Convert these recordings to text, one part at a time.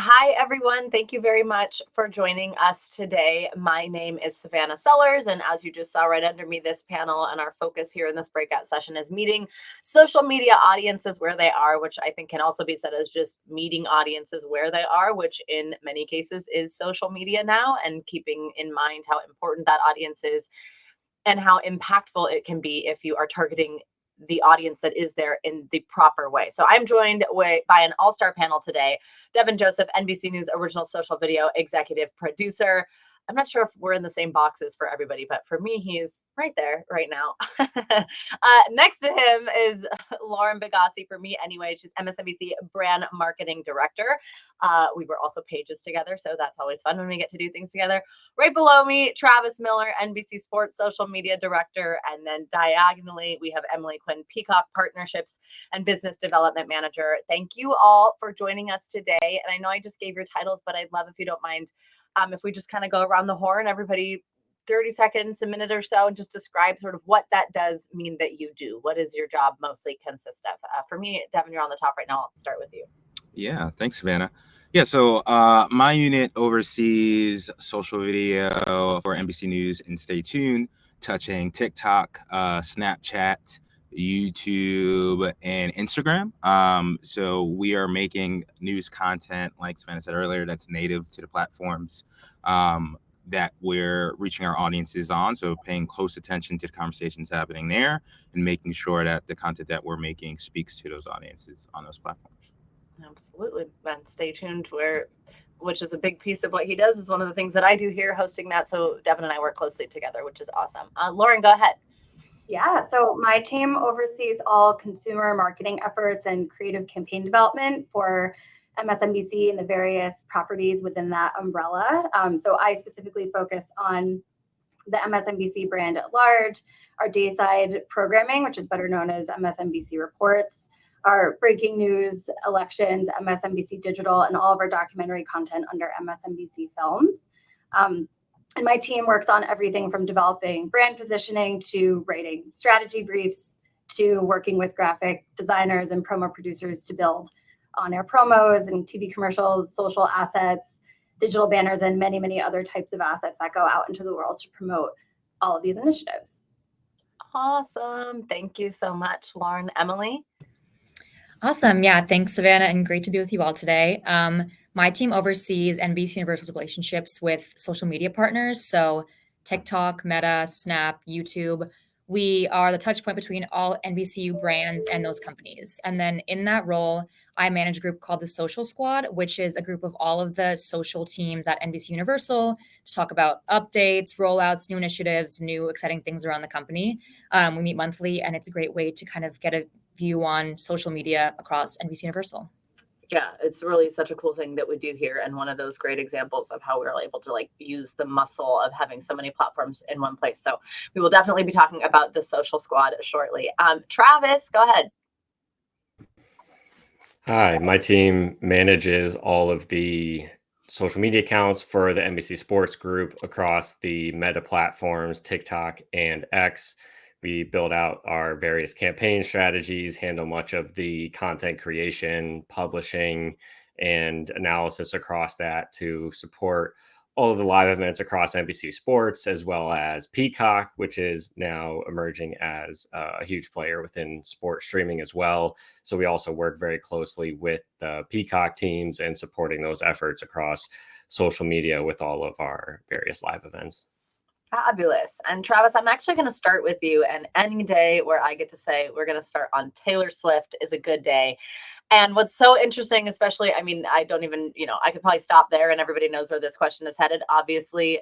Hi, everyone. Thank you very much for joining us today. My name is Savannah Sellers, and as you just saw right under me, this panel and our focus here in this breakout session is meeting social media audiences where they are, which I think can also be said as just meeting audiences where they are, which in many cases is social media now, and keeping in mind how important that audience is and how impactful it can be if you are targeting the audience that is there in the proper way. So I'm joined by an all-star panel today. Devan Joseph, NBC News original social video executive producer. I'm not sure if we're in the same boxes for everybody, but for me, he's right there right now. Next to him is Lauren Begasse, for me anyway. She's MSNBC brand marketing director. We were also pages together, so that's always fun when we get to do things together. Right below me, Travis Miller, NBC Sports social media director. And then diagonally, we have Emily Quinn, Peacock partnerships and business development manager. Thank you all for joining us today. And I know I just gave your titles, but I'd love if you don't mind if we just kind of go around the horn, everybody 30 seconds, a minute or so, and just describe sort of what that does mean that you do. What does your job mostly consist of? For me, Devan, you're on the top right now. I'll start with you. Yeah, thanks, Savannah. Yeah, so my unit oversees social video for NBC News and Stay Tuned, touching TikTok, Snapchat, YouTube, and Instagram. So we are making news content, like Savannah said earlier, that's native to the platforms that we're reaching our audiences on. So paying close attention to the conversations happening there and making sure that the content that we're making speaks to those audiences on those platforms. Absolutely. And stay tuned, which is a big piece of what he does, is one of the things that I do here hosting that. So Devan and I work closely together, which is awesome. Lauren, go ahead. Yeah, so my team oversees all consumer marketing efforts and creative campaign development for MSNBC and the various properties within that umbrella. So I specifically focus on the MSNBC brand at large, our dayside programming, which is better known as MSNBC Reports, our breaking news, elections, MSNBC Digital, and all of our documentary content under MSNBC Films. And my team works on everything from developing brand positioning to writing strategy briefs to working with graphic designers and promo producers to build on-air promos and TV commercials, social assets, digital banners, and many, many other types of assets that go out into the world to promote all of these initiatives. Awesome. Thank you so much, Lauren. Emily? Awesome. Yeah, thanks, Savannah, and great to be with you all today. My team oversees NBC Universal's relationships with social media partners, so TikTok, Meta, Snap, YouTube. We are the touch point between all NBCU brands and those companies. And then in that role, I manage a group called the Social Squad, which is a group of all of the social teams at NBC Universal to talk about updates, rollouts, new initiatives, new exciting things around the company. We meet monthly, and it's a great way to kind of get a view on social media across NBC Universal. Yeah, it's really such a cool thing that we do here, and one of those great examples of how we're able to like use the muscle of having so many platforms in one place. So we will definitely be talking about the social squad shortly. Travis, go ahead. Hi, my team manages all of the social media accounts for the NBC Sports Group across the Meta platforms, TikTok and X. We build out our various campaign strategies, handle much of the content creation, publishing, and analysis across that to support all of the live events across NBC Sports, as well as Peacock, which is now emerging as a huge player within sports streaming as well. So we also work very closely with the Peacock teams and supporting those efforts across social media with all of our various live events. Fabulous. And Travis, I'm actually going to start with you. And any day where I get to say we're going to start on Taylor Swift is a good day. And what's so interesting, especially, I mean, I don't even, I could probably stop there and everybody knows where this question is headed. Obviously,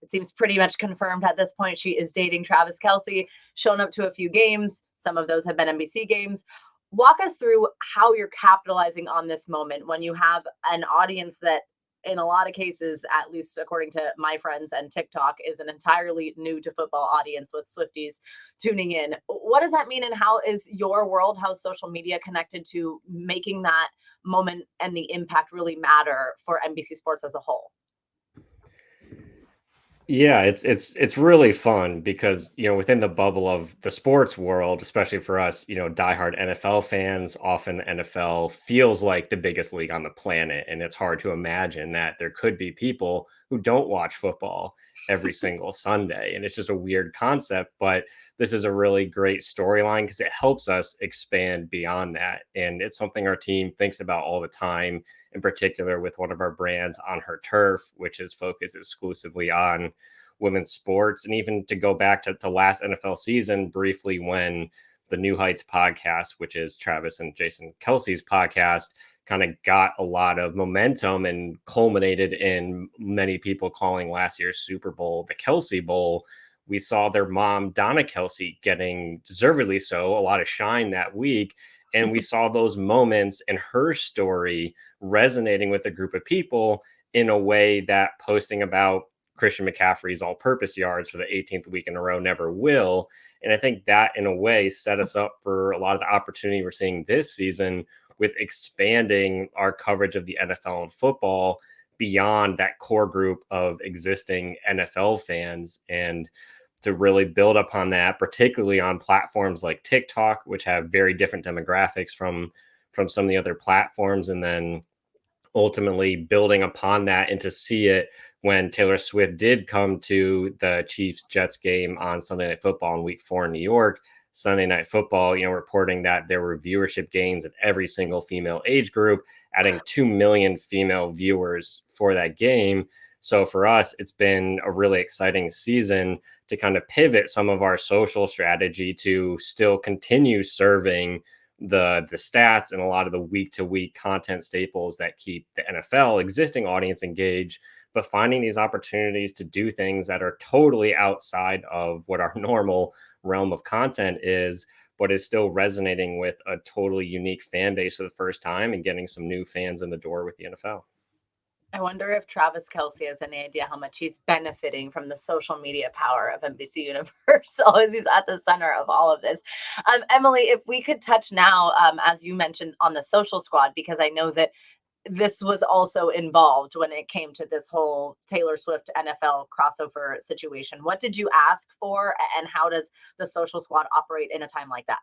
it seems pretty much confirmed at this point. She is dating Travis Kelce, shown up to a few games. Some of those have been NBC games. Walk us through how you're capitalizing on this moment when you have an audience that, in a lot of cases, at least according to my friends and TikTok, is an entirely new to football audience with Swifties tuning in. What does that mean, and how is your world, how is social media connected to making that moment and the impact really matter for NBC Sports as a whole? Yeah, it's really fun because, within the bubble of the sports world, especially for us, diehard NFL fans, often the NFL feels like the biggest league on the planet. And it's hard to imagine that there could be people who don't watch football every single Sunday. And it's just a weird concept, but this is a really great storyline because it helps us expand beyond that. And it's something our team thinks about all the time, in particular with one of our brands, On Her Turf, which is focused exclusively on women's sports. And even to go back to last NFL season briefly, when the New Heights podcast, which is Travis and Jason Kelce's podcast, kind of got a lot of momentum and culminated in many people calling last year's Super Bowl the Kelce Bowl. We saw their mom, Donna Kelce, getting deservedly so a lot of shine that week. And we saw those moments in her story resonating with a group of people in a way that posting about Christian McCaffrey's all-purpose yards for the 18th week in a row never will. And I think that, in a way, set us up for a lot of the opportunity we're seeing this season with expanding our coverage of the NFL and football beyond that core group of existing NFL fans, and to really build upon that, particularly on platforms like TikTok, which have very different demographics from some of the other platforms, and then ultimately building upon that, and to see it when Taylor Swift did come to the Chiefs-Jets game on Sunday Night Football in Week 4 in New York. Sunday Night Football, reporting that there were viewership gains at every single female age group, adding 2 million female viewers for that game. So for us, it's been a really exciting season to kind of pivot some of our social strategy to still continue serving the stats and a lot of the week-to-week content staples that keep the NFL existing audience engaged, but finding these opportunities to do things that are totally outside of what our normal realm of content is, but is still resonating with a totally unique fan base for the first time and getting some new fans in the door with the NFL. I wonder if Travis Kelce has any idea how much he's benefiting from the social media power of NBC Universal as he's at the center of all of this. Emily, if we could touch now, as you mentioned, on the social squad, because I know that this was also involved when it came to this whole Taylor Swift NFL crossover situation. What did you ask for, and how does the social squad operate in a time like that?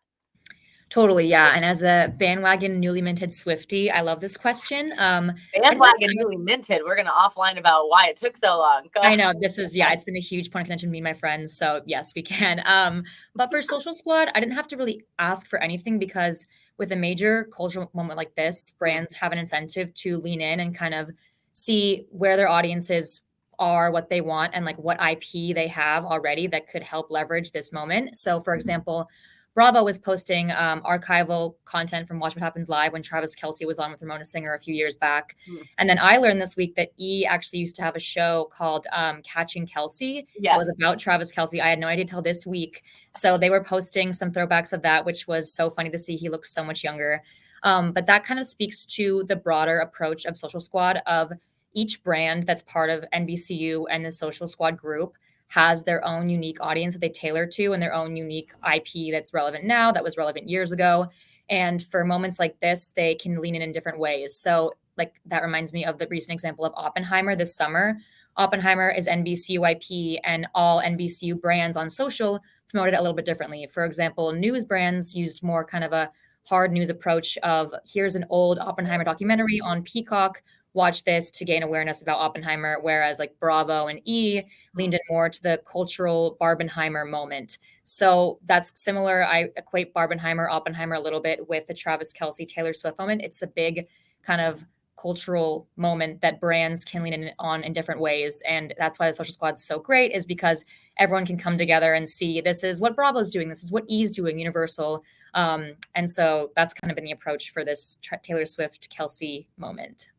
Totally, yeah. And as a bandwagon newly minted Swiftie, I love this question. Bandwagon newly minted. We're going to offline about why it took so long. I know this is, it's been a huge point of contention with me and my friends. So yes, we can. But for Social Squad, I didn't have to really ask for anything, because with a major cultural moment like this, brands have an incentive to lean in and kind of see where their audiences are, what they want, and like what IP they have already that could help leverage this moment. So for example, Bravo was posting archival content from Watch What Happens Live when Travis Kelce was on with Ramona Singer a few years back. And then I learned this week that E! actually used to have a show called Catching Kelce. Yes. That was about Travis Kelce. I had no idea till this week. So they were posting some throwbacks of that, which was so funny to see. He looks so much younger. But that kind of speaks to the broader approach of Social Squad of each brand that's part of NBCU and the Social Squad group has their own unique audience that they tailor to and their own unique IP that's relevant now, that was relevant years ago. And for moments like this, they can lean in different ways. So like that reminds me of the recent example of Oppenheimer this summer. Oppenheimer is NBCU IP and all NBCU brands on social promoted it a little bit differently. For example, news brands used more kind of a hard news approach of here's an old Oppenheimer documentary on Peacock, watch this to gain awareness about Oppenheimer, whereas like Bravo and E leaned in more to the cultural Barbenheimer moment. So that's similar. I equate Barbenheimer, Oppenheimer a little bit with the Travis Kelce, Taylor Swift moment. It's a big kind of cultural moment that brands can lean in on in different ways. And that's why the Social Squad is so great, is because everyone can come together and see this is what Bravo's doing, this is what E's doing, Universal. And so that's kind of been the approach for this Taylor Swift Kelce moment.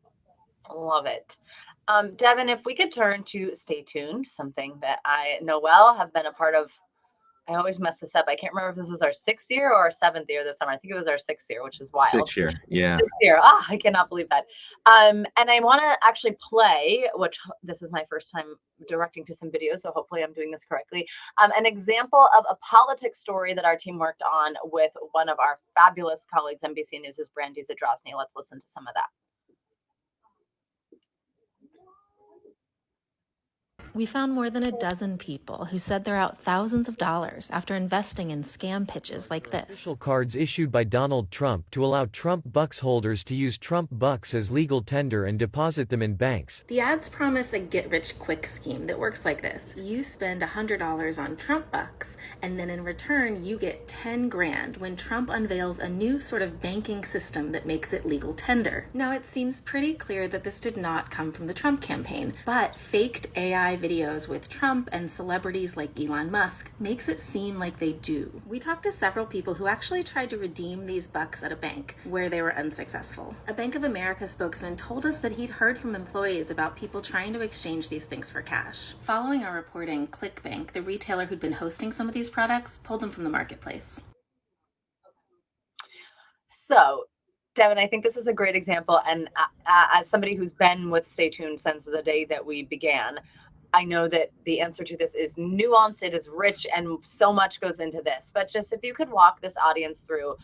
Love it. Devan, if we could turn to Stay Tuned, something that I know well, have been a part of. I always mess this up. I can't remember if this was our 6th year or our 7th year this summer. I think it was our 6th year, which is wild. 6th year, yeah. 6th year. Ah, I cannot believe that. And I want to actually play, which this is my first time directing to some videos, so hopefully I'm doing this correctly. An example of a politics story that our team worked on with one of our fabulous colleagues, NBC News' Brandy Zadrozny. Let's listen to some of that. We found more than a dozen people who said they're out thousands of dollars after investing in scam pitches like this. Official cards issued by Donald Trump to allow Trump Bucks holders to use Trump Bucks as legal tender and deposit them in banks. The ads promise a get-rich-quick scheme that works like this. You spend $100 on Trump Bucks, and then in return you get 10 grand when Trump unveils a new sort of banking system that makes it legal tender. Now it seems pretty clear that this did not come from the Trump campaign, but faked AI videos with Trump and celebrities like Elon Musk makes it seem like they do. We talked to several people who actually tried to redeem these bucks at a bank, where they were unsuccessful. A Bank of America spokesman told us that he'd heard from employees about people trying to exchange these things for cash. Following our reporting, ClickBank, the retailer who'd been hosting some of these products, pulled them from the marketplace. So, Devan, I think this is a great example. And as somebody who's been with Stay Tuned since the day that we began, I know that the answer to this is nuanced, it is rich, and so much goes into this. But just if you could walk this audience through,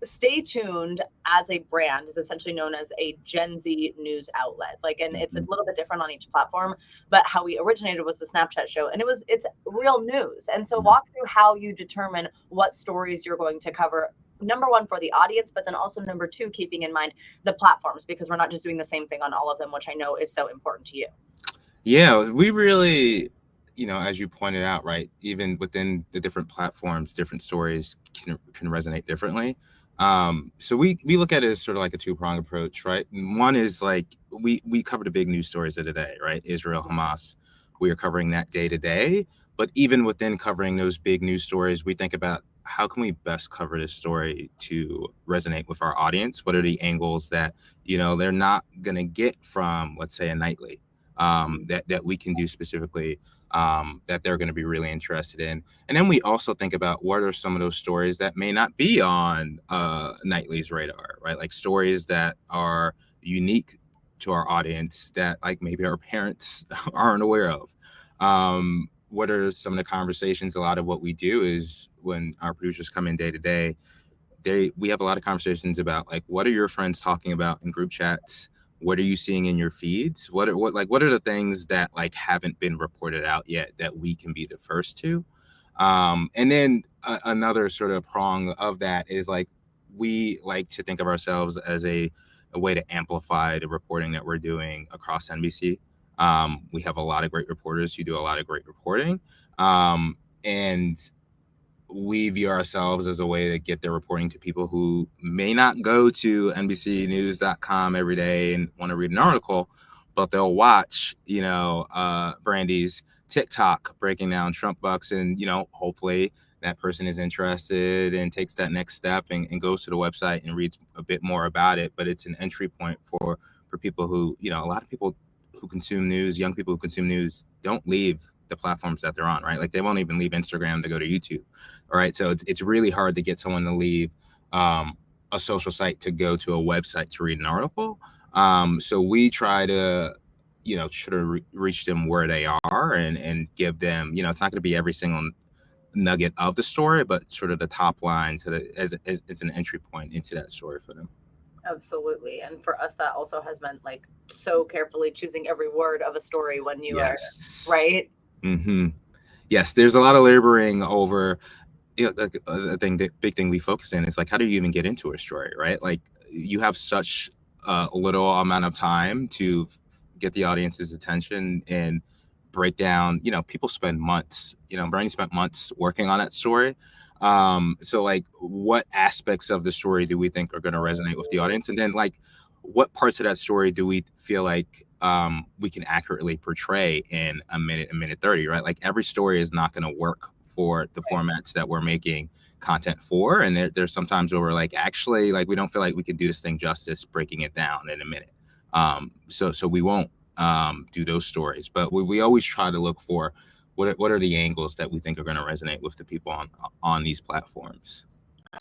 Stay Tuned as a brand is essentially known as a Gen Z news outlet. And it's a little bit different on each platform, but how we originated was the Snapchat show, and it's real news. And so walk through how you determine what stories you're going to cover. Number one, for the audience, but then also number two, keeping in mind the platforms, because we're not just doing the same thing on all of them, which I know is so important to you. Yeah, we really, as you pointed out, right, even within the different platforms, different stories can resonate differently. So we look at it as sort of like a two-pronged approach, right? And one is like we cover the big news stories of the day, right? Israel, Hamas. We are covering that day to day. But even within covering those big news stories, we think about how can we best cover this story to resonate with our audience? What are the angles that, they're not going to get from, let's say, a nightly, that we can do specifically, that they're going to be really interested in. And then we also think about what are some of those stories that may not be on Nightly's radar, right? Like stories that are unique to our audience that like maybe our parents aren't aware of. What are some of the conversations? A lot of what we do is when our producers come in day to day, we have a lot of conversations about like, what are your friends talking about in group chats? What are you seeing in your feeds? What are the things that like haven't been reported out yet that we can be the first to? And then another sort of prong of that is like, we like to think of ourselves as a way to amplify the reporting that we're doing across NBC. We have a lot of great reporters who do a lot of great reporting. And we view ourselves as a way to get their reporting to people who may not go to NBCnews.com every day and want to read an article, but they'll watch, Brandy's TikTok breaking down Trump bucks, and, hopefully that person is interested and takes that next step and goes to the website and reads a bit more about it. But it's an entry point for people who, a lot of people who consume news, young people who consume news, don't leave the platforms that they're on, right? Like they won't even leave Instagram to go to YouTube. All right. So it's really hard to get someone to leave a a social site to go to a website to read an article. So we try to, sort of reach them where they are and give them, it's not going to be every single nugget of the story, but sort of the top line as an entry point into that story for them. Absolutely. And for us, that also has meant like so carefully choosing every word of a story when you are right. Mm-hmm. Yes, there's a lot of laboring over. The big thing we focus in is like, how do you even get into a story, right? Like, you have such a little amount of time to get the audience's attention and break down. People spend months. Bernie spent months working on that story. So like, what aspects of the story do we think are going to resonate with the audience, and then like, what parts of that story do we feel like we can accurately portray in a minute 30, right? Like, every story is not going to work for the formats that we're making content for, and there's sometimes where we're like, actually, like, we don't feel like we can do this thing justice breaking it down in a minute. So we won't do those stories, but we always try to look for what are the angles that we think are going to resonate with the people on these platforms.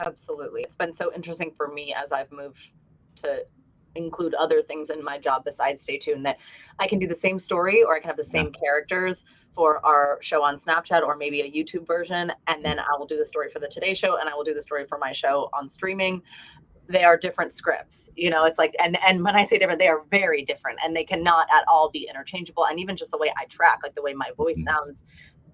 Absolutely. It's been so interesting for me as I've moved to include other things in my job besides Stay Tuned, that I can do the same story, or I can have the same characters for our show on Snapchat, or maybe a YouTube version, and then I will do the story for the Today Show, and I will do the story for my show on streaming. They are different scripts, it's like, and when I say different, they are very different, and they cannot at all be interchangeable. And even just the way I track, like the way my voice sounds,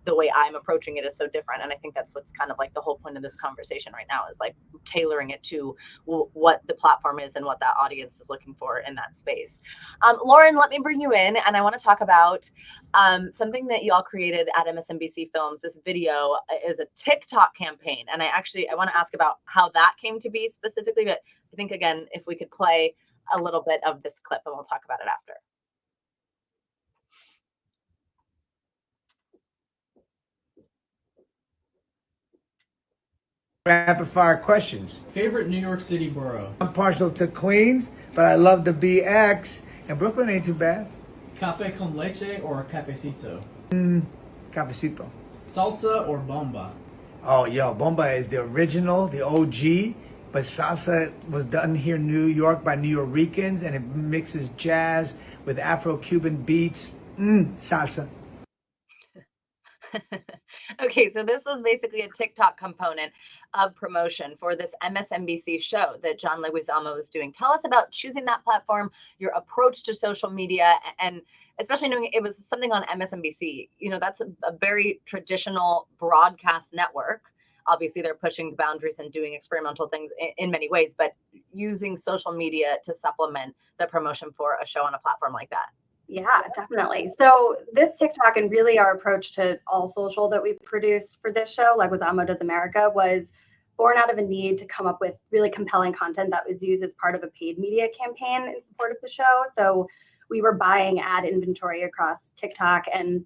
the way I'm approaching it is so different. And I think that's what's kind of like the whole point of this conversation right now, is like tailoring it to what the platform is and what that audience is looking for in that space. Lauren, let me bring you in, and I want to talk about something that y'all created at MSNBC Films. This video is a TikTok campaign, and I want to ask about how that came to be specifically, but I think, again, if we could play a little bit of this clip, and we'll talk about it after. Rapid fire questions. Favorite New York City borough? I'm partial to Queens, but I love the BX, and Brooklyn ain't too bad. Cafe con leche or cafecito? Cafecito. Salsa or bomba? Oh, yo, bomba is the original, the OG, but salsa was done here in New York by New Yorkers, and it mixes jazz with Afro-Cuban beats. Salsa. Okay, so this was basically a TikTok component of promotion for this MSNBC show that John Leguizamo was doing. Tell us about choosing that platform, your approach to social media, and especially knowing it was something on MSNBC. That's a very traditional broadcast network. Obviously, they're pushing the boundaries and doing experimental things in many ways, but using social media to supplement the promotion for a show on a platform like that. Yeah, definitely. So this TikTok, and really our approach to all social that we produced for this show, Leguizamo Does America, was born out of a need to come up with really compelling content that was used as part of a paid media campaign in support of the show. So we were buying ad inventory across TikTok and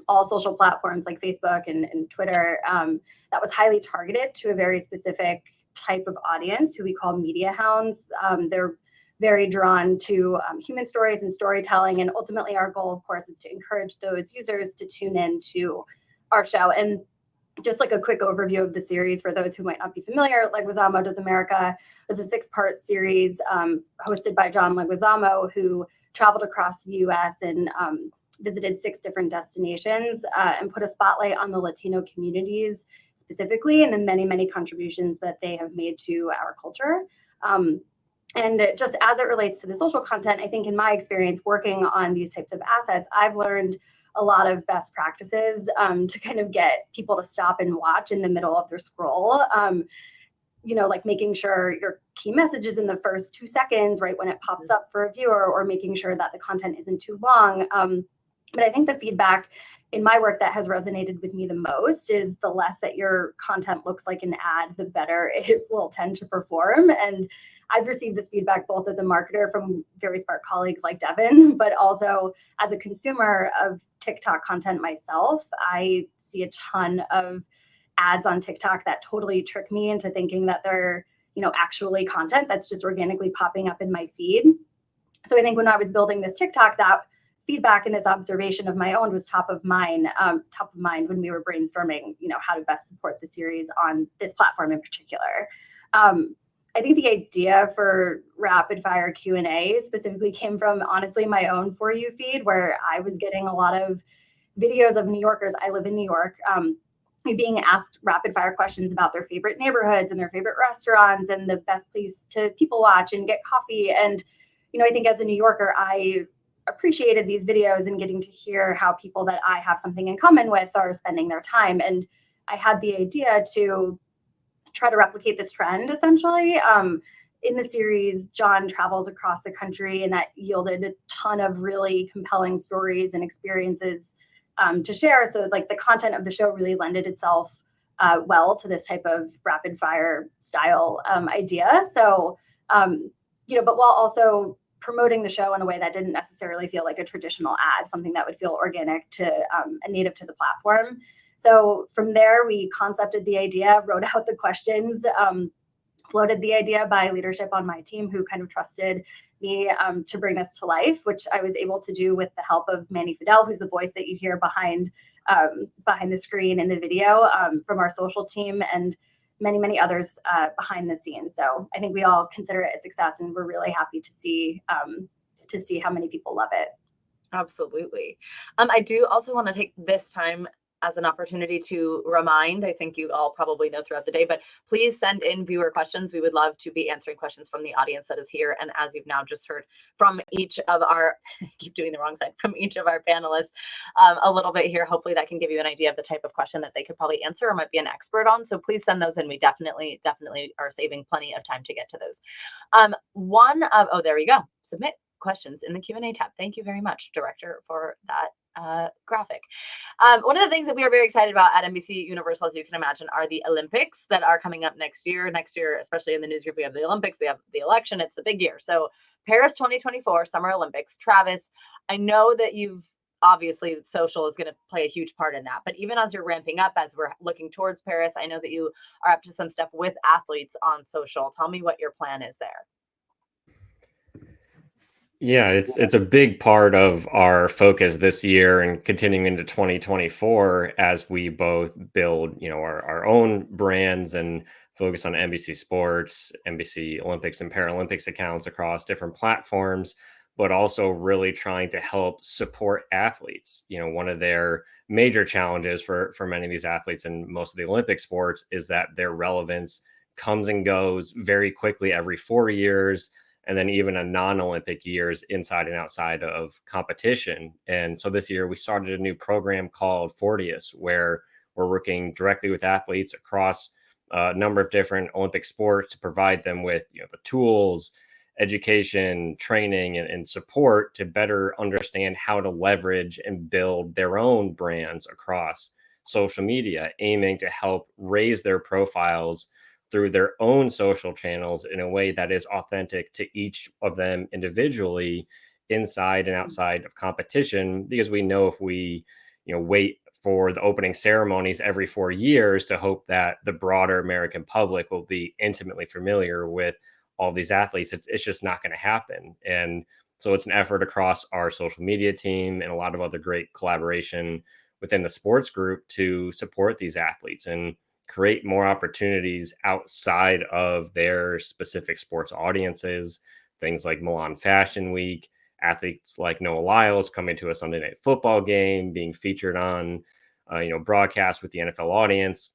all social platforms like Facebook and Twitter that was highly targeted to a very specific type of audience who we call media hounds. They're very drawn to human stories and storytelling. And ultimately, our goal, of course, is to encourage those users to tune in to our show. And just like a quick overview of the series for those who might not be familiar, Leguizamo Does America was a 6-part series hosted by John Leguizamo, who traveled across the U.S. and visited 6 different destinations and put a spotlight on the Latino communities specifically, and the many, many contributions that they have made to our culture. And just as it relates to the social content, I think in my experience working on these types of assets, I've learned a lot of best practices to kind of get people to stop and watch in the middle of their scroll. Like making sure your key message is in the first 2 seconds, right when it pops up for a viewer, or making sure that the content isn't too long. But I think the feedback in my work that has resonated with me the most is the less that your content looks like an ad, the better it will tend to perform. And I've received this feedback both as a marketer from very smart colleagues like Devan, but also as a consumer of TikTok content myself. I see a ton of ads on TikTok that totally trick me into thinking that they're, actually content that's just organically popping up in my feed. So I think when I was building this TikTok, that feedback and this observation of my own was top of mind when we were brainstorming, how to best support the series on this platform in particular. I think the idea for rapid fire Q&A specifically came from, honestly, my own For You feed, where I was getting a lot of videos of New Yorkers. I live in New York, being asked rapid fire questions about their favorite neighborhoods and their favorite restaurants and the best place to people watch and get coffee. And, I think as a New Yorker, I appreciated these videos and getting to hear how people that I have something in common with are spending their time. And I had the idea to try to replicate this trend, essentially. In the series, John travels across the country, and that yielded a ton of really compelling stories and experiences to share. So like the content of the show really lended itself well to this type of rapid fire style idea. So, but while also promoting the show in a way that didn't necessarily feel like a traditional ad, something that would feel organic to and native to the platform. So from there, we concepted the idea, wrote out the questions, floated the idea by leadership on my team, who kind of trusted me to bring this to life, which I was able to do with the help of Manny Fidel, who's the voice that you hear behind the screen in the video, from our social team, and many, many others behind the scenes. So I think we all consider it a success, and we're really happy to see how many people love it. Absolutely. I do also want to take this time as an opportunity to remind, I think you all probably know throughout the day, but please send in viewer questions. We would love to be answering questions from the audience that is here. And as you've now just heard from each of our, I keep doing the wrong side, from each of our panelists a little bit here, hopefully that can give you an idea of the type of question that they could probably answer or might be an expert on. So please send those in. We definitely are saving plenty of time to get to those. There we go. Submit questions in the Q&A tab. Thank you very much, Director, for that graphic. One of the things that we are very excited about at NBC Universal, as you can imagine, are the Olympics that are coming up next year. Next year, especially in the news group, we have the Olympics, we have the election. It's a big year. So Paris 2024 Summer Olympics. Travis, I know that obviously social is going to play a huge part in that, but even as you're ramping up, as we're looking towards Paris, I know that you are up to some stuff with athletes on social. Tell me what your plan is there. Yeah, it's a big part of our focus this year and continuing into 2024 as we both build, our own brands and focus on NBC Sports, NBC Olympics and Paralympics accounts across different platforms, but also really trying to help support athletes. One of their major challenges for many of these athletes in most of the Olympic sports is that their relevance comes and goes very quickly every 4 years. And then even a non-Olympic years inside and outside of competition. And so this year we started a new program called Fortius, where we're working directly with athletes across a number of different Olympic sports to provide them with the tools, education, training, and support to better understand how to leverage and build their own brands across social media, aiming to help raise their profiles through their own social channels in a way that is authentic to each of them individually, inside and outside of competition. Because we know if we, wait for the opening ceremonies every 4 years to hope that the broader American public will be intimately familiar with all these athletes, it's just not going to happen. And so it's an effort across our social media team and a lot of other great collaboration within the sports group to support these athletes and create more opportunities outside of their specific sports audiences. Things like Milan Fashion Week, athletes like Noah Lyles coming to a Sunday Night Football game, being featured on, broadcast with the NFL audience.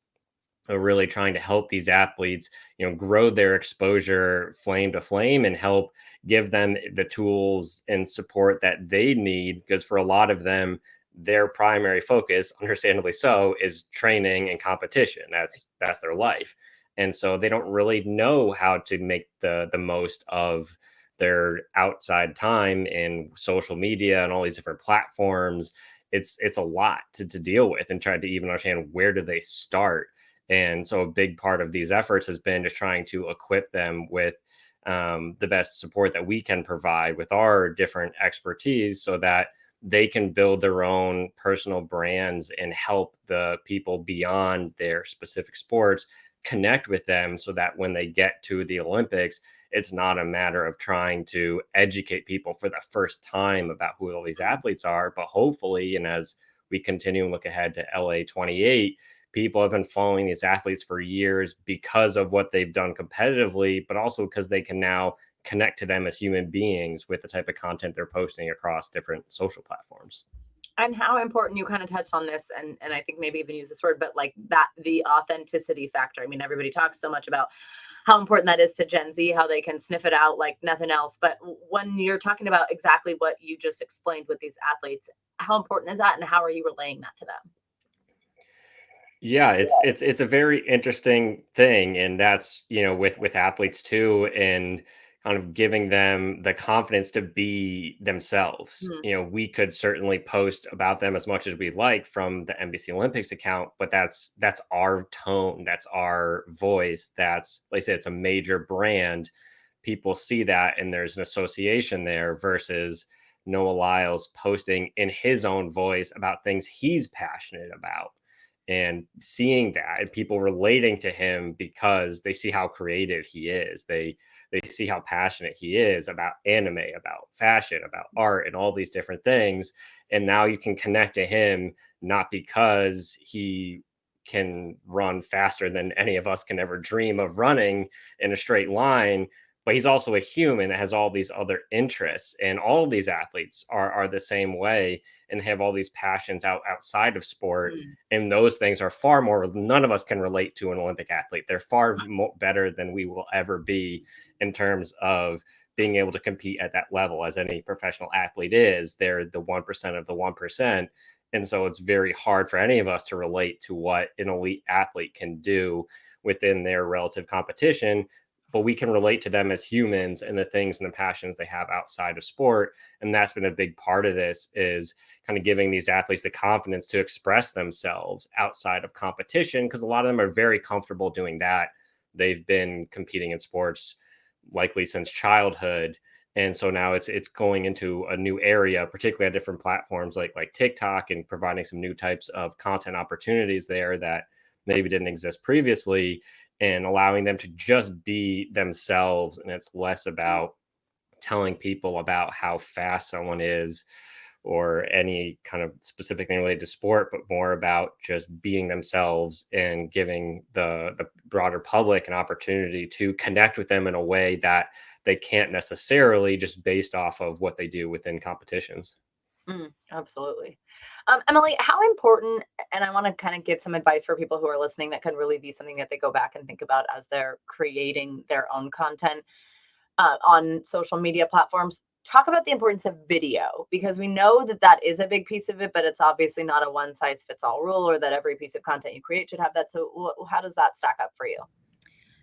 Really trying to help these athletes, grow their exposure flame to flame and help give them the tools and support that they need. Because for a lot of them, their primary focus, understandably so, is training and competition. That's their life. And so they don't really know how to make the most of their outside time in social media and all these different platforms. It's a lot to deal with and try to even understand where do they start. And so a big part of these efforts has been just trying to equip them with the best support that we can provide with our different expertise so that they can build their own personal brands and help the people beyond their specific sports connect with them so that when they get to the Olympics, it's not a matter of trying to educate people for the first time about who all these athletes are, but hopefully, and as we continue and look ahead to LA 28, People have been following these athletes for years because of what they've done competitively, but also because they can now connect to them as human beings with the type of content they're posting across different social platforms. And how important, you kind of touched on this, and I think maybe even use this word, but like that, the authenticity factor. I mean, everybody talks so much about how important that is to Gen Z, how they can sniff it out like nothing else. But when you're talking about exactly what you just explained with these athletes, how important is that, and how are you relaying that to them? Yeah, it's a very interesting thing, and that's, with athletes too, and kind of giving them the confidence to be themselves. Hmm. We could certainly post about them as much as we'd like from the NBC Olympics account, but that's our tone, that's our voice. That's, like I said, it's a major brand. People see that, and there's an association there versus Noah Lyles posting in his own voice about things he's passionate about, and seeing that and people relating to him because they see how creative he is. They see how passionate he is about anime, about fashion, about art, and all these different things. And now you can connect to him not because he can run faster than any of us can ever dream of running in a straight line, but he's also a human that has all these other interests. And all of these athletes are the same way and have all these passions outside of sport. And those things are far more, none of us can relate to an Olympic athlete. They're far better than we will ever be in terms of being able to compete at that level, as any professional athlete is. They're the 1% of the 1%. And so it's very hard for any of us to relate to what an elite athlete can do within their relative competition, but we can relate to them as humans and the things and the passions they have outside of sport. And that's been a big part of this, is kind of giving these athletes the confidence to express themselves outside of competition, because a lot of them are very comfortable doing that. They've been competing in sports likely since childhood. And so now it's going into a new area, particularly on different platforms like TikTok, and providing some new types of content opportunities there that maybe didn't exist previously, and allowing them to just be themselves. And it's less about telling people about how fast someone is or any kind of specific thing related to sport, but more about just being themselves and giving the broader public an opportunity to connect with them in a way that they can't necessarily, just based off of what they do within competitions. Absolutely. Emily, how important, and I want to kind of give some advice for people who are listening that can really be something that they go back and think about as they're creating their own content on social media platforms. Talk about the importance of video, because we know that that is a big piece of it, but it's obviously not a one size fits all rule, or that every piece of content you create should have that. So how does that stack up for you?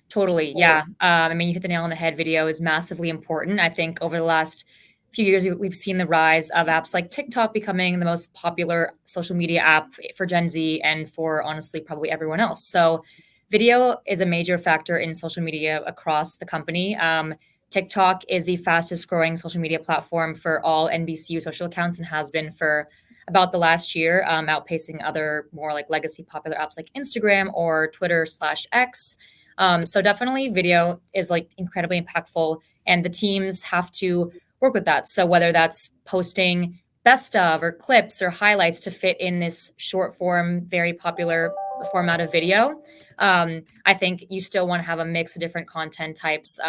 Totally. Yeah. I mean, you hit the nail on the head. Video is massively important. I think over the last few years, we've seen the rise of apps like TikTok becoming the most popular social media app for Gen Z and for, honestly, probably everyone else. So video is a major factor in social media across the company. TikTok is the fastest growing social media platform for all NBCU social accounts, and has been for about the last year, outpacing other more like legacy popular apps like Instagram or Twitter/X. So definitely video is like incredibly impactful, and the teams have to work with that. So whether that's posting best of or clips or highlights to fit in this short form, very popular format of video, I think you still want to have a mix of different content types,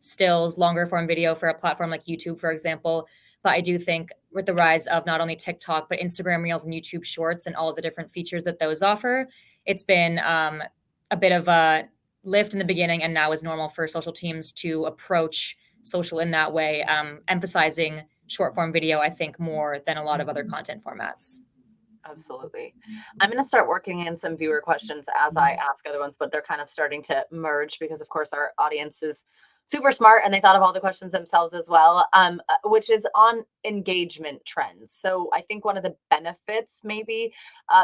stills, longer form video for a platform like YouTube, for example. But I do think with the rise of not only TikTok, but Instagram Reels and YouTube Shorts and all of the different features that those offer, it's been a bit of a lift in the beginning, and now is normal for social teams to approach social in that way, emphasizing short form video, I think, more than a lot of other content formats. Absolutely. I'm going to start working in some viewer questions as I ask other ones, but they're kind of starting to merge because, of course, our audience is super smart and they thought of all the questions themselves as well, which is on engagement trends. So I think one of the benefits maybe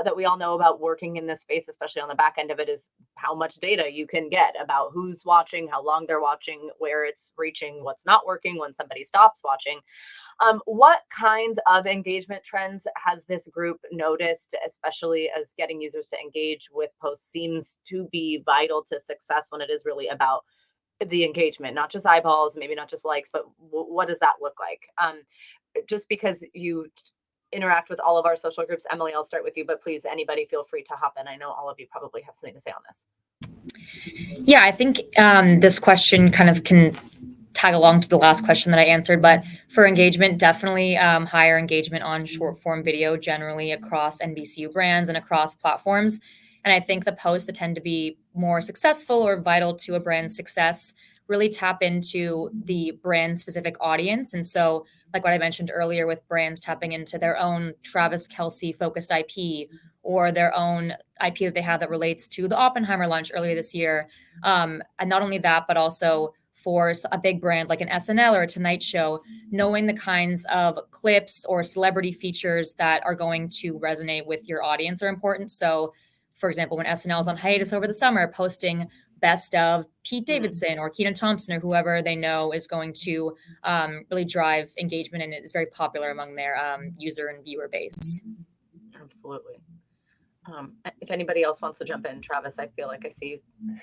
that we all know about working in this space, especially on the back end of it, is how much data you can get about who's watching, how long they're watching, where it's reaching, what's not working, when somebody stops watching. What kinds of engagement trends has this group noticed, especially as getting users to engage with posts seems to be vital to success when it is really about the engagement, not just eyeballs, maybe not just likes, but what does that look like? Just because interact with all of our social groups. Emily, I'll start with you, but please, anybody feel free to hop in. I know all of you probably have something to say on this. Yeah, I think this question kind of can tag along to the last question that I answered, but for engagement, definitely higher engagement on short form video generally across NBCU brands and across platforms. And I think the posts that tend to be more successful or vital to a brand's success really tap into the brand specific audience. And so, like what I mentioned earlier, with brands tapping into their own Travis Kelce focused IP or their own IP that they have that relates to the Oppenheimer launch earlier this year. And not only that, but also for a big brand like an SNL or a Tonight Show, knowing the kinds of clips or celebrity features that are going to resonate with your audience are important. So, for example, when SNL is on hiatus over the summer, posting best of Pete Davidson or Kenan Thompson or whoever they know is going to really drive engagement, and it is very popular among their user and viewer base. Absolutely. If anybody else wants to jump in, Travis, I feel like I see you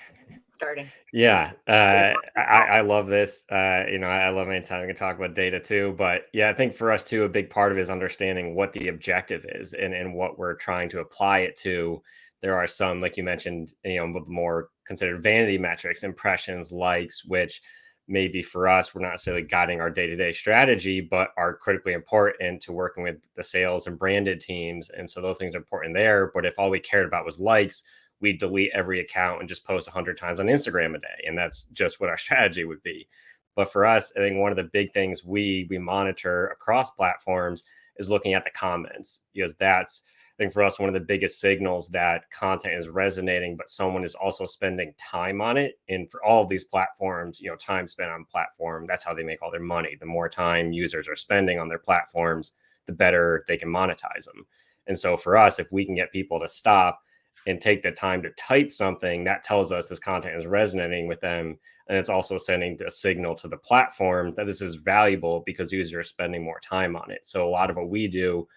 starting. Yeah, I love this. I love anytime we can talk about data too. But yeah, I think for us too, a big part of it is understanding what the objective is and what we're trying to apply it to. There are some, like you mentioned, with more considered vanity metrics, impressions, likes, which maybe for us, we're not necessarily guiding our day-to-day strategy, but are critically important to working with the sales and branded teams. And so those things are important there. But if all we cared about was likes, we delete every account and just post 100 times on Instagram a day. And that's just what our strategy would be. But for us, I think one of the big things we monitor across platforms is looking at the comments, because that's, I think for us, one of the biggest signals that content is resonating, but someone is also spending time on it. And for all of these platforms, time spent on platform, that's how they make all their money. The more time users are spending on their platforms, the better they can monetize them. And so for us, if we can get people to stop and take the time to type something, that tells us this content is resonating with them. And it's also sending a signal to the platform that this is valuable because users are spending more time on it. So a lot of what we do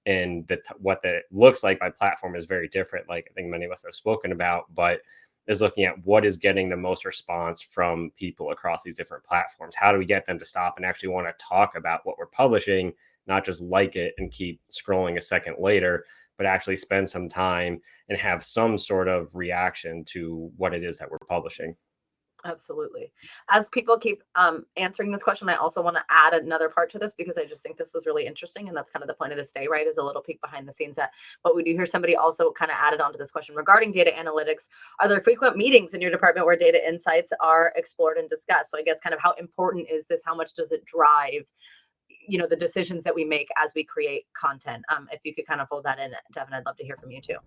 and what that looks like by platform is very different. Like I think many of us have spoken about, but is looking at what is getting the most response from people across these different platforms. How do we get them to stop and actually want to talk about what we're publishing, not just like it and keep scrolling a second later, but actually spend some time and have some sort of reaction to what it is that we're publishing. Absolutely. As people keep answering this question, I also want to add another part to this because I just think this is really interesting. And that's kind of the point of this day, right? Is a little peek behind the scenes at what we do hear somebody also kind of added onto this question regarding data analytics. Are there frequent meetings in your department where data insights are explored and discussed? So I guess kind of how important is this? How much does it drive, the decisions that we make as we create content? If you could kind of fold that in, Devan, I'd love to hear from you too.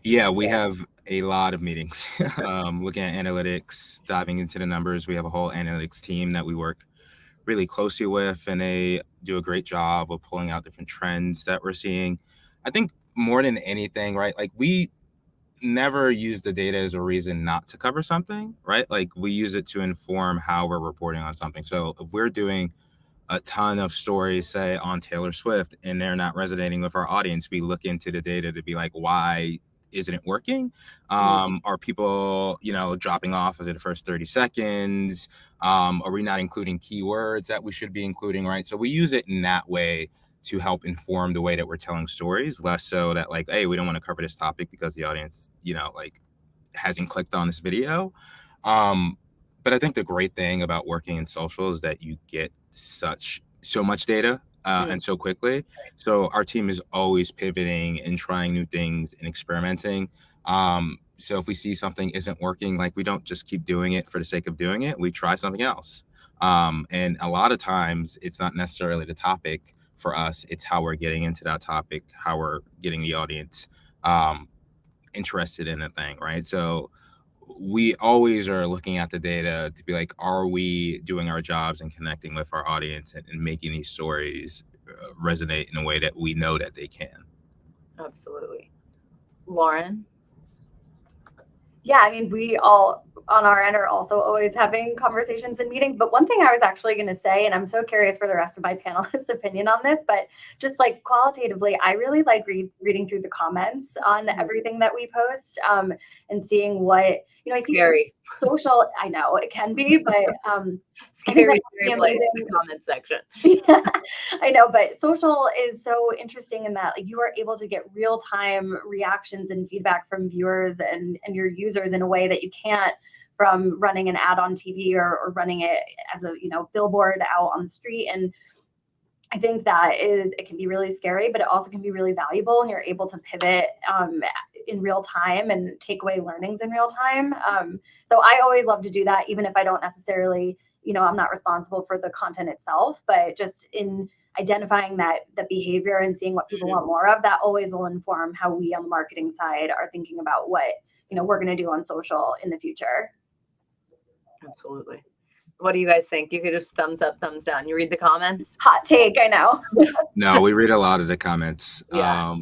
Yeah, we have a lot of meetings looking at analytics, diving into the numbers. We have a whole analytics team that we work really closely with, and they do a great job of pulling out different trends that we're seeing. I think more than anything, right? Like we never use the data as a reason not to cover something, right? Like we use it to inform how we're reporting on something. So if we're doing a ton of stories, say on Taylor Swift, and they're not resonating with our audience, we look into the data to be like, why isn't it working? Are people, dropping off after the first 30 seconds? Are we not including keywords that we should be including, right? So we use it in that way to help inform the way that we're telling stories, less so that like, hey, we don't want to cover this topic because the audience, hasn't clicked on this video. But I think the great thing about working in social is that you get so much data and so quickly. So our team is always pivoting and trying new things and experimenting. So if we see something isn't working, like we don't just keep doing it for the sake of doing it. We try something else. And a lot of times it's not necessarily the topic for us. It's how we're getting into that topic, how we're getting the audience interested in a thing, right? So we always are looking at the data to be like, are we doing our jobs and connecting with our audience and making these stories resonate in a way that we know that they can? Absolutely. Lauren? Yeah, I mean, we all on our end are also always having conversations and meetings. But one thing I was actually going to say, and I'm so curious for the rest of my panelists' opinion on this, but just like qualitatively, I really like reading through the comments on everything that we post, and seeing what, you know, I think Scary. social, I know it can be, but I think Scary, that's scary really place in amazing. the comment section. Yeah, I know, but social is so interesting in that, like, you are able to get real-time reactions and feedback from viewers and your users in a way that you can't from running an ad on TV or running it as a, you know, billboard out on the street. And I think it can be really scary, but it also can be really valuable, and you're able to pivot in real time and take away learnings in real time. So I always love to do that, even if I don't necessarily, you know, I'm not responsible for the content itself, but just in identifying that behavior and seeing what people want more of, that always will inform how we on the marketing side are thinking about what, you know, we're going to do on social in the future. Absolutely. What do you guys think? You could just thumbs up, thumbs down. You read the comments? Hot take, I know. No, we read a lot of the comments. Yeah.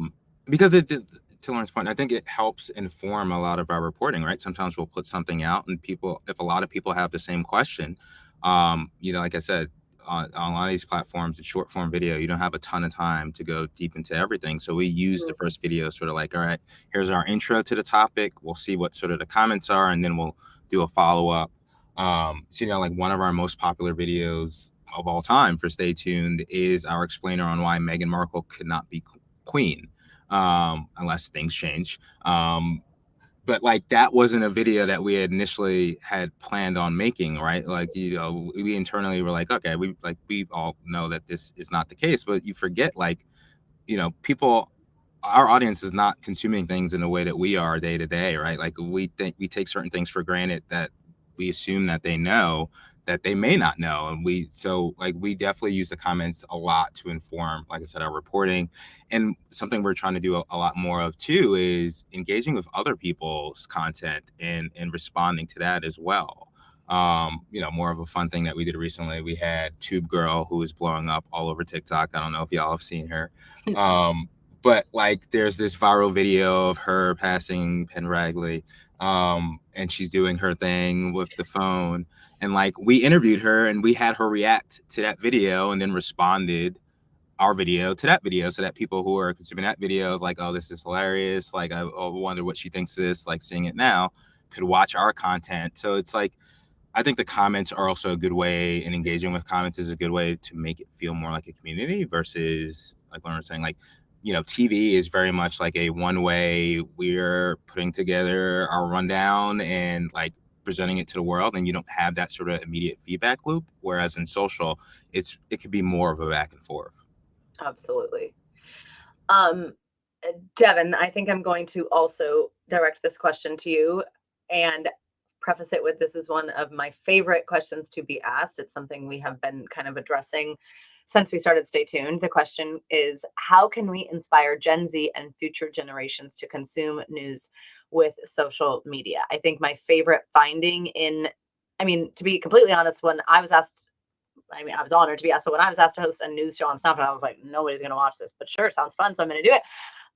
Because to Lauren's point, I think it helps inform a lot of our reporting, right? Sometimes we'll put something out and if a lot of people have the same question, you know, like I said, on a lot of these platforms, it's short form video. You don't have a ton of time to go deep into everything. So we use the first video sort of like, all right, here's our intro to the topic. We'll see what sort of the comments are, and then we'll do a follow-up. So, you know, like one of our most popular videos of all time for Stay Tuned is our explainer on why Meghan Markle could not be queen, unless things change. But like that wasn't a video that we initially had planned on making, right? Like, you know, we internally were like, okay, we all know that this is not the case, but you forget, like, you know, our audience is not consuming things in the way that we are day to day, right? Like we take certain things for granted that we assume that they know that they may not know. And we definitely use the comments a lot to inform, like I said, our reporting. And something we're trying to do a lot more of too is engaging with other people's content and responding to that as well. You know, more of a fun thing that we did recently, we had Tube Girl, who is blowing up all over TikTok. I don't know if y'all have seen her. But like there's this viral video of her passing Penn Ragley, and she's doing her thing with the phone, and like we interviewed her and we had her react to that video and then responded our video to that video, so that people who are consuming that video is like, oh, this is hilarious, like I wonder what she thinks of this, like seeing it now, could watch our content. So it's like, I think the comments are also a good way, and engaging with comments is a good way to make it feel more like a community versus, like when we're saying, like, you know, TV is very much like a one way, we're putting together our rundown and like presenting it to the world, and you don't have that sort of immediate feedback loop. Whereas in social, it could be more of a back and forth. Absolutely. Devan, I think I'm going to also direct this question to you and preface it with, this is one of my favorite questions to be asked. It's something we have been kind of addressing since we started Stay Tuned. The question is, how can we inspire Gen Z and future generations to consume news with social media? I think my favorite finding to be completely honest, when I was asked, I was honored to be asked, but when I was asked to host a news show on Snapchat, I was like, nobody's going to watch this, but sure, sounds fun, so I'm going to do it.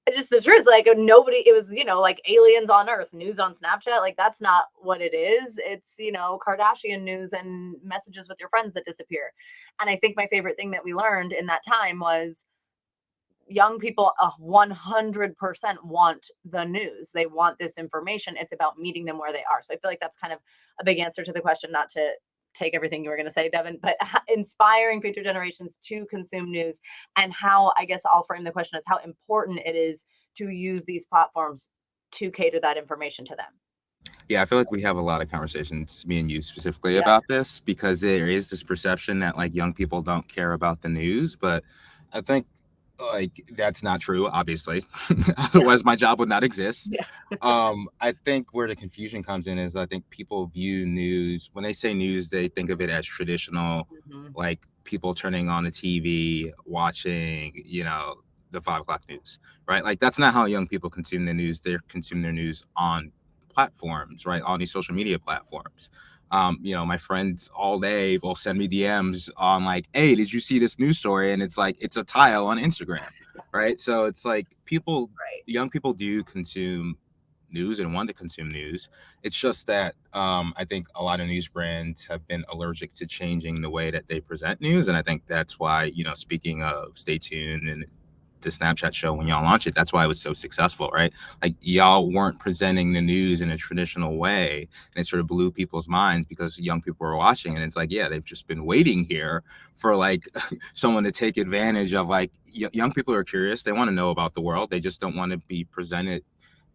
It's just the truth. Like nobody, it was, you know, like aliens on Earth, news on Snapchat. Like that's not what it is. It's, you know, Kardashian news and messages with your friends that disappear. And I think my favorite thing that we learned in that time was young people 100% want the news. They want this information. It's about meeting them where they are. So I feel like that's kind of a big answer to the question, not to take everything you were going to say, Devan, but inspiring future generations to consume news, and how, I guess I'll frame the question as how important it is to use these platforms to cater that information to them. Yeah, I feel like we have a lot of conversations, me and you specifically, about this, because there is this perception that like young people don't care about the news, but I think like that's not true, obviously. Otherwise my job would not exist. I think where the confusion comes in is I think people view news, when they say news, they think of it as traditional, like people turning on the TV, watching, you know, the 5 o'clock news, right? Like that's not how young people consume the news. They consume their news on platforms, right? On these social media platforms. You know, my friends all day will send me DMs on like, hey, did you see this news story? And it's like, it's a tile on Instagram, right? So it's like young people do consume news and want to consume news. It's just that I think a lot of news brands have been allergic to changing the way that they present news. And I think that's why, speaking of Stay Tuned and the Snapchat show, when y'all launched it, that's why it was so successful, right? Like, y'all weren't presenting the news in a traditional way, and it sort of blew people's minds because young people were watching, and it's like, yeah, they've just been waiting here for like someone to take advantage of, like, young people are curious, they want to know about the world, they just don't want to be presented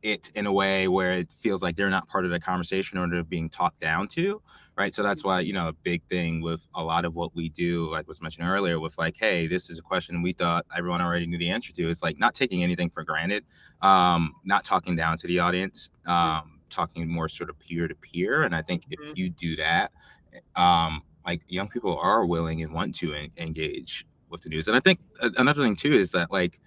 it in a way where it feels like they're not part of the conversation or they're being talked down to, right? So that's why, a big thing with a lot of what we do, like was mentioned earlier, with like, hey, this is a question we thought everyone already knew the answer to. It's like not taking anything for granted, not talking down to the audience, talking more sort of peer to peer. And I think if you do that, like, young people are willing and want to engage with the news. And I think another thing too is that, like,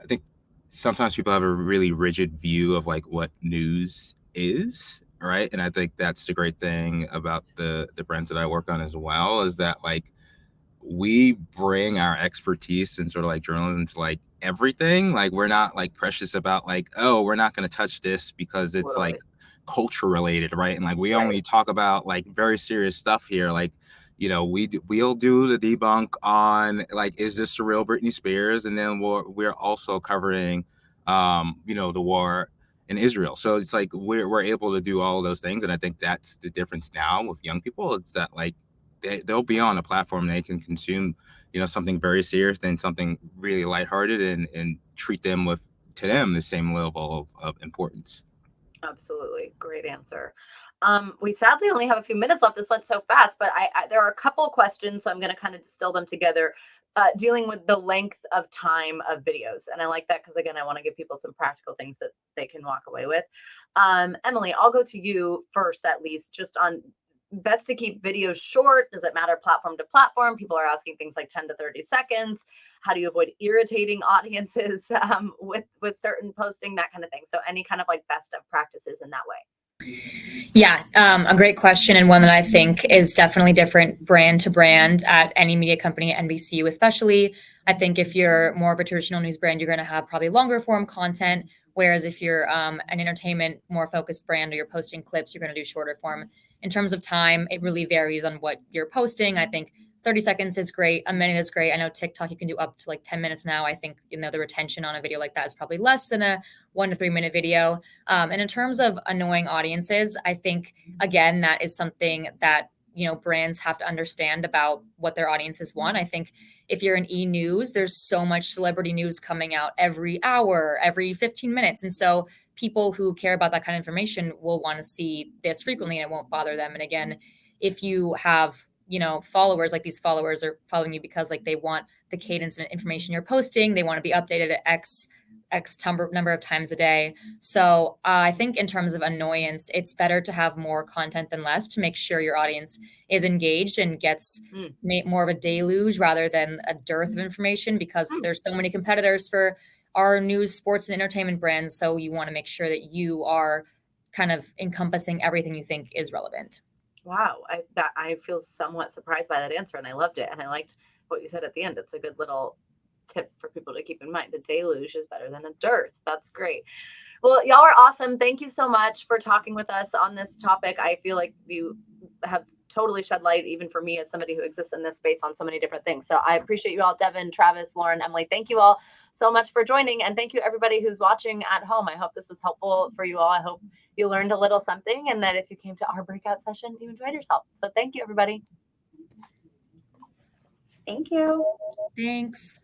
I think sometimes people have a really rigid view of like what news is, right? And I think that's the great thing about the brands that I work on as well, is that like we bring our expertise and sort of like journalism to like everything. Like, we're not like precious about like, oh, we're not going to touch this because it's like culture related, right? And like we only talk about like very serious stuff here, like, we'll do the debunk on like, is this the real Britney Spears? And then we're also covering the war in Israel. So it's like we're able to do all of those things. And I think that's the difference now with young people. It's that like they'll be on a platform and they can consume, something very serious than something really lighthearted, and treat them to them the same level of importance. Absolutely. Great answer. We sadly only have a few minutes left. This went so fast, but there are a couple of questions, so I'm going to kind of distill them together, dealing with the length of time of videos. And I like that because, again, I want to give people some practical things that they can walk away with. Emily, I'll go to you first, at least, just on best to keep videos short. Does it matter platform to platform? People are asking things like 10 to 30 seconds. How do you avoid irritating audiences with certain posting, that kind of thing? So any kind of like best of practices in that way. Yeah, a great question, and one that I think is definitely different brand to brand at any media company, NBCU especially. I think if you're more of a traditional news brand, you're going to have probably longer form content, whereas if you're an entertainment, more focused brand, or you're posting clips, you're going to do shorter form. In terms of time, it really varies on what you're posting. I think 30 seconds is great. A minute is great. I know TikTok, you can do up to like 10 minutes now. I think, the retention on a video like that is probably less than a 1 to 3 minute video. And in terms of annoying audiences, I think, again, that is something that, brands have to understand about what their audiences want. I think if you're in e-news, there's so much celebrity news coming out every hour, every 15 minutes. And so people who care about that kind of information will want to see this frequently, and it won't bother them. And again, if you have followers, like these followers are following you because like they want the cadence and information you're posting. They want to be updated at X number of times a day. So I think in terms of annoyance, it's better to have more content than less to make sure your audience is engaged and gets more of a deluge rather than a dearth of information, because there's so many competitors for our news, sports, and entertainment brands. So you want to make sure that you are kind of encompassing everything you think is relevant. Wow, I feel somewhat surprised by that answer, and I loved it. And I liked what you said at the end. It's a good little tip for people to keep in mind. The deluge is better than a dearth. That's great. Well, y'all are awesome. Thank you so much for talking with us on this topic. I feel like you have totally shed light, even for me as somebody who exists in this space, on so many different things. So I appreciate you all. Devan, Travis, Lauren, Emily, thank you all so much for joining. And thank you everybody who's watching at home. I hope this was helpful for you all. I hope you learned a little something, and that if you came to our breakout session, you enjoyed yourself. So thank you, everybody. Thank you. Thanks.